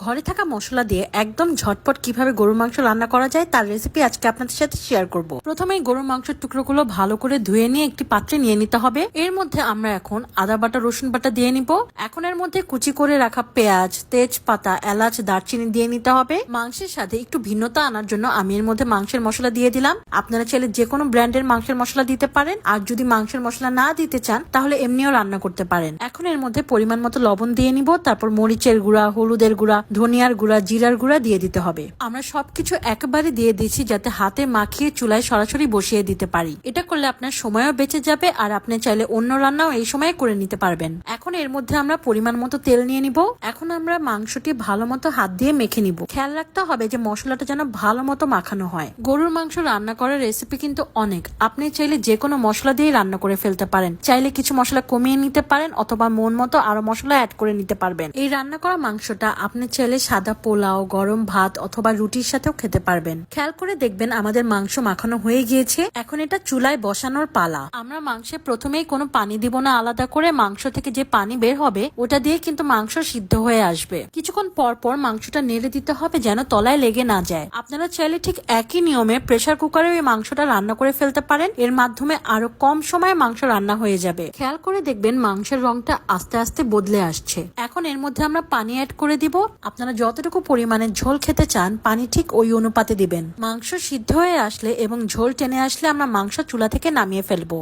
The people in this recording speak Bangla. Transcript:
ঘরে থাকা মশলা দিয়ে একদম ঝটপট কিভাবে গরুর মাংস রান্না করা যায় তার রেসিপি আজকে আপনাদের সাথে শেয়ার করব। প্রথমেই গরুর মাংসের টুকরোগুলো ভালো করে ধুয়ে নিয়ে একটি পাত্রে নিয়ে নিতে হবে। এর মধ্যে আমরা এখন আদা বাটা রসুন বাটা দিয়ে নিব। এখন এর মধ্যে কুচি করে রাখা পেঁয়াজ, তেজপাতা, এলাচ, দারচিনি দিয়ে নিতে হবে। মাংসের সাথে একটু ভিন্নতা আনার জন্য আমি এর মধ্যে মাংসের মশলা দিয়ে দিলাম। আপনারা চাইলে যে কোনো ব্র্যান্ডের মাংসের মশলা দিতে পারেন, আর যদি মাংসের মশলা না দিতে চান তাহলে এমনিও রান্না করতে পারেন। এখন এর মধ্যে পরিমাণ মতো লবণ দিয়ে নিব, তারপর মরিচের গুঁড়া, হলুদের গুঁড়া, ধনিয়ার গুঁড়া, জিরার গুঁড়া দিয়ে দিতে হবে। আমরা সবকিছু একবারে দিয়ে দিচ্ছি যাতে হাতে মাখিয়ে চুলায় সরাসরি বসিয়ে দিতে পারি। এটা করলে আপনার সময়ও বেঁচে যাবে, আর আপনি চাইলে অন্য রান্নাও এই সময় করে নিতে পারবেন। এখন এর মধ্যে আমরা পরিমাণ মতো তেল নিয়ে নিব। এখন আমরা মাংসটি ভালো মতো হাত দিয়ে মেখে নিব। খেয়াল রাখতে হবে যে মশলাটা যেন ভালো মতো মাখানো হয়। গরুর মাংস রান্না করার রেসিপি কিন্তু অনেক, আপনি চাইলে যে কোনো মশলা দিয়ে রান্না করে ফেলতে পারেন। চাইলে কিছু মশলা কমিয়ে নিতে পারেন অথবা মন মতো আরো মশলা অ্যাড করে নিতে পারবেন। এই রান্না করা মাংসটা আপনি চাইলে সাদা পোলাও, গরম ভাত অথবা রুটির সাথেও খেতে পারবেন। খেয়াল করে দেখবেন আমাদের মাংস মাখানো হয়ে গিয়েছে। এখন এটা চুলায় বসানোর পালা। আমরা মাংসে প্রথমেই কোনো পানি দিব না আলাদা করে। মাংস থেকে যে পানি বের হবে ওটা দিয়ে কিন্তু মাংস সিদ্ধ হয়ে আসবে। কিছুক্ষণ পর পর মাংসটা নেড়ে দিতে হবে যেন তলায় লেগে না যায়। আপনারা চাইলে ঠিক একই নিয়মে প্রেসার কুকারে এই মাংসটা রান্না করে ফেলতে পারেন। এর মাধ্যমে আরো কম সময়ে মাংস রান্না হয়ে যাবে। খেয়াল করে দেখবেন মাংসের রংটা আস্তে আস্তে বদলে আসছে। এখন এর মধ্যে আমরা পানি অ্যাড করে দিব। আপনারা যতটুকু পরিমাণে ঝোল খেতে চান পানি ঠিক ওই অনুপাতে দিবেন। মাংস সিদ্ধ হয়ে আসলে এবং ঝোল টেনে আসলে আমরা মাংস চুলা থেকে নামিয়ে ফেলবো।